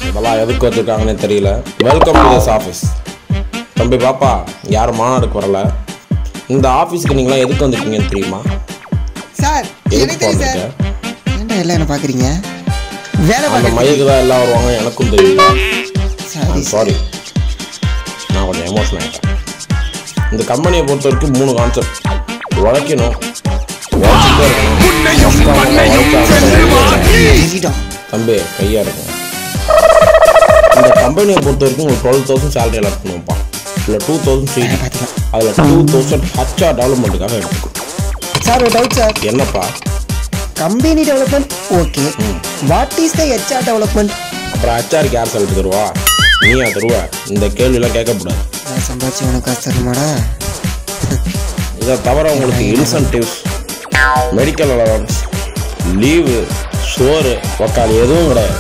இதெல்லாம் எதுக்கு வச்சிருக்காங்கன்னு தெரியல. Welcome to this office. தம்பி பாப்பா, யாரும் மாநாடுக்கு வரல. இந்த ஆஃபீஸுக்கு நீங்களாம் எதுக்கு வந்திருக்கீங்கன்னு தெரியுமா? சார் எதுக்கு வந்திருக்க? ஏன்டா எல்லாம் என்ன பார்க்குறீங்க? வேலை அந்த பார்க்க மையக்கு தான் எல்லாம் வருவாங்க, எனக்கும் தெரியல. சாரி சாரி, நான் கொஞ்சம் எமோஷனல் ஆகிட்டேன். இந்த கம்பெனியை பொறுத்த வரைக்கும் 3 கான்செப்ட். உழைக்கணும், உழைச்சிட்டே இருக்கணும். தம்பி கையா இருக்கும். இந்த கம்பெனியை பொறுத்த வரைக்கும் ஒரு 12,000 சேலரி அலாட் பண்ணுவோம்ப்பா. இல்லை 2,000 ஃப்ரீ. அதில் 2,000 HR டெவலப்மெண்ட்டுக்காக எடுத்துக்கும். சார் ஒரு டவுட் சார். என்னப்பா? Company development okay, what is the HR development? அப்புறம் HRக்கு யார் சேலரி தருவா? நீயா தருவா? இந்த கேள்வியெல்லாம் கேட்கக்கூடாது. நான் சம்பாதிச்சு உனக்கு காசு தரணுமாடா? இதை தவிர உங்களுக்கு இன்சென்டிவ்ஸ், மெடிக்கல் அலவன்ஸ், லீவு, சோறு, உக்கால் எதுவும் கிடையாது.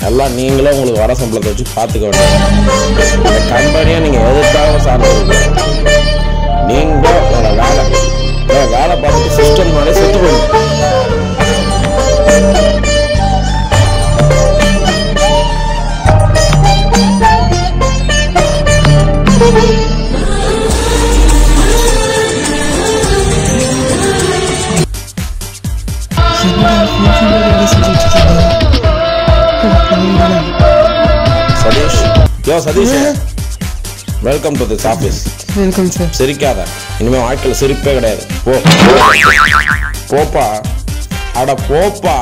எல்லாம் நீங்களே உங்களுக்கு வர சம்பளத்தை வச்சு பார்த்துக்க வேண்டாம். இந்த கம்பெனியை நீங்கள் எதுக்காக சார்ந்து நீங்கள் உங்களோட வேலை பார்த்துட்டு சிஸ்டம் மேலே செத்து போடுங்க. சதீஷ், யோ Satish, welcome to this office. Welcome sir. சிரிக்காத, இனிமே வாழ்க்கையில் சிரிப்பே கிடையாது. போப்பா, அட போப்பா.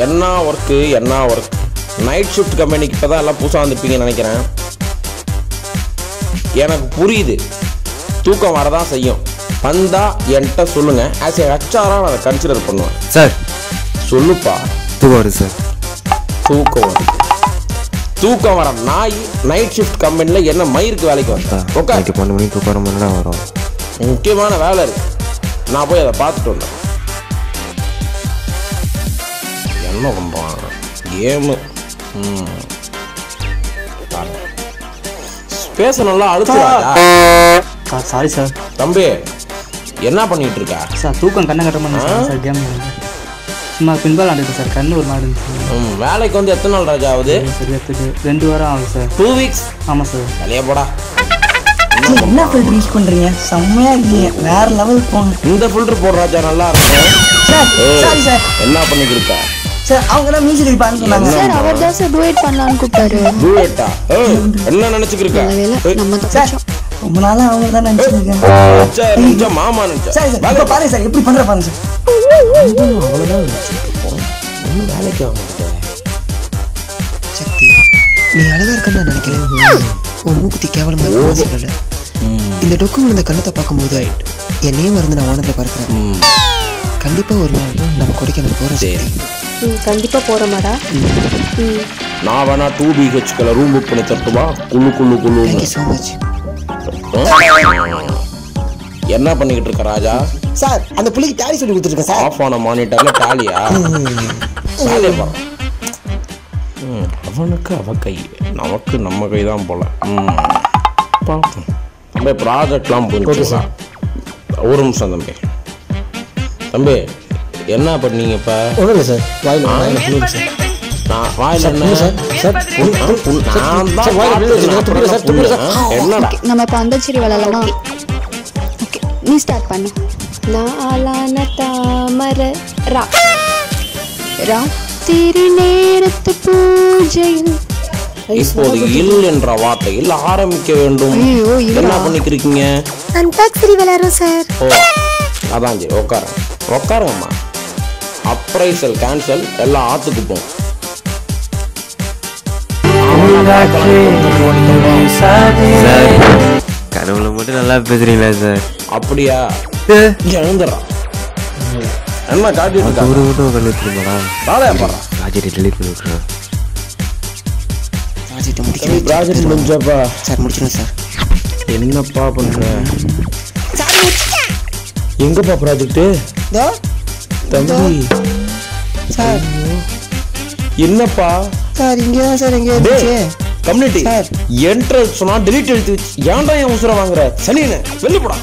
என்ன ஒர்க்கு? நைட் ஷிஃப்ட் கம்பெனிக்கு இப்போ தான் எல்லாம் புதுசாக வந்துருப்பீங்கன்னு நினைக்கிறேன். எனக்கு புரியுது, தூக்கம் வரதான் செய்யும். வந்தா என்கிட்ட சொல்லுங்க. ஆஸ் ஏ ஹெச்ஆரா நான் அதை கன்சிடர் பண்ணுவேன். சார் சொல்லுப்பா. தூக்கம் வருது சார். தூக்கம் வர நாய் நைட் ஷிஃப்ட் கம்பெனியில் என்ன மயிருக்கு வேலைக்கு வந்தேன். 12 மணி தூக்கம் வர மாதிரி தான் வரும். முக்கியமான வேலை இருக்கு, நான் போய் அதை பார்த்துட்டு வந்தேன். என்ன பண்ணுறான் கேமு? பேசணும்ல, அழுத்துறாடா. Sorry sir. தம்பி என்ன பண்ணிட்டு இருக்கா? சார் தூக்கம் கண்ணை கட்ட மாட்டேன் சார். கேம் சும்மா பின்பால் ஆண்டுது சார். கண்ணு ஒரு மாதிரி இருந்துச்சு. வேலைக்கு வந்து எத்தனை நாள் ராஜா ஆகுது? சரி, 2 வாரம் ஆகுது சார். 2 வீக்ஸ்? ஆமாம் சார். வேலையா போடா. என்ன ஃபில்டர் யூஸ் பண்றீங்க? செம்மையா இருக்கீங்க, வேற லெவல் போங்க. இந்த ஃபில்டர் போடுற ராஜா நல்லா இருக்கும். Sir sorry sir. என்ன பண்ணிட்டு இருக்கா? சார் அவங்க தான் மியூசிக் அடிப்பான்னு சொன்னாங்க சார். அவர் தான் சார் டூயட் பண்ணலான்னு கூப்பிட்டாரு. டூயட்டா? என்ன நினைச்சுக்கிருக்கா? நம்ம சார் ரொம்ப நாளா அவங்க தான் நினைச்சிருக்கேன். மாமா நினைச்சா. சரி சார், இப்ப பாருங்க சார் எப்படி பண்ற பாருங்க சார். அவ்வளவுதான் ஒன்னும் வேலைக்கு ஆக சக்தி, நீ அழகா இருக்கன்னு நான் நினைக்கிறேன். உன் மூக்குத்தி கேவலமா இருக்கு சொல்லல. இந்த டொக்கு இந்த கண்ணத்தை பார்க்கும்போது என்னையும் மறந்து நான் வானத்தை பார்க்கிறேன். கண்டிப்பா ஒரு நாள் நம்ம கொடைக்கானல் போறோம். சரி கண்டிப்பா போறோமாடா. நான் வேணா 2 BHK ரூம் புக் பண்ணி தட்டுமா? குள்ளு. Thank you so much. என்ன பண்ணிக்கிட்டு இருக்க ராஜா? சார் அந்த புள்ளிக்கு டாலி சொல்லி கொடுத்துருக்கேன் சார். ஆஃப் ஆன மானிட்டர்ல டாலியா? சாலே பாரு. அவனுக்கு அவ கை, நமக்கு நம்ம கை தான் போல. பார்ப்போம். தம்பி ப்ராஜெக்ட்லாம் போயிட்டு ஒரு நிமிஷம் தம்பி. என்ன பண்ணீங்க இப்ப? ஒன்றும் சார், வாயில் நான் வாயில் என்ன என்னடா? நம்ம இப்ப அந்தச்சேரி விளையாடலாமா? ஓகே, நீ ஸ்டார்ட் பண்ணு. நாளான தாமரை ராத்திரி நேரத்து பூஜையில் இப்போது இல் என்ற வார்த்தையில் ஆரம்பிக்க வேண்டும். என்ன பண்ணிக்கிறீங்க? அந்தாக்ஷரி விளையாடுறோம் சார். ஓ அதான் சரி, உட்காருங்கம்மா. அப்ரைசல் கேன்சல், எல்லாம் ஆத்துக்கு போகும். கனவுல மட்டும் நல்லா பேசுறீங்களா சார்? அப்படியா? எழுந்துடுறான். என்ன காட்டிட்டு இருக்கா? மட்டும் கழுவிட்டுருமாடா. வேலையா பாடுறா. ப்ராஜெக்ட் டெலிட் பண்ணி விட்டுறேன். ப்ராஜெக்ட் முடிஞ்சாப்பா? சார் முடிச்சிடும் சார். என்னப்பா பண்ற? எங்கப்பா ப்ராஜெக்ட்? தம்பி சார் என்னப்பா? சார் இங்கே தான் சார். எங்கே இருந்துச்சு? கம்யூனிட்டி என்ட்ரல் சொன்னா delete எழுதி வச்சு ஏன்டா என் உசுர வாங்குற சனியனே வெளிய போடா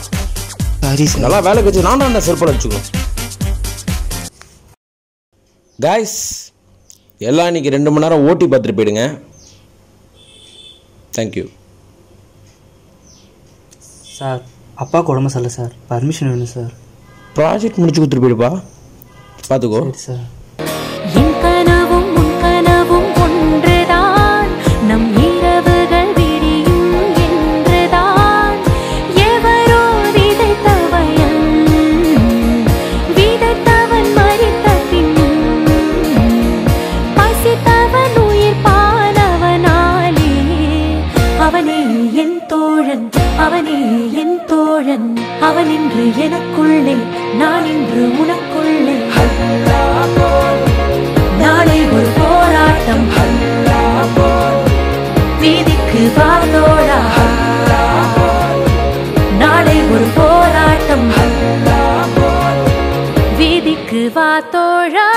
சாரி சார் நல்லா வேலை கழிச்சு நான் அந்த செருப்பை வச்சுக்கோ கைஸ் எல்லாம் இன்னைக்கு 2 மணி நேரம் ஓட்டி பார்த்துட்டு போயிடுங்க தேங்க்யூ சார் அப்பாவுக்கு உடம்பு சரியில்லை சார் பர்மிஷன் வேணும் சார் ப்ராஜெக்ட் முடிச்சு கொடுத்துட்டு போயிடுப்பா பார்த்துக்கோ சரி சார் என் கனவும் உன் கனவும் ஒன்றுதான் நம் இரவுகள் விடியும் என்றுதான் எவரோ விதைத்தவன் விதைத்தவன் மறித்த பின்னும் பசித்தவன் உயிர் பாலவனாலே அவனே என் தோழன் அவனே என் தோழன் அவன் இன்று எனக்குள்ளே நான் இன்று உனக்குள்ளே நாளை ஒரு போராட்டம் வீதிக்கு வாதோடா நாளை ஒரு போராட்டம் வீதிக்கு வாதோடா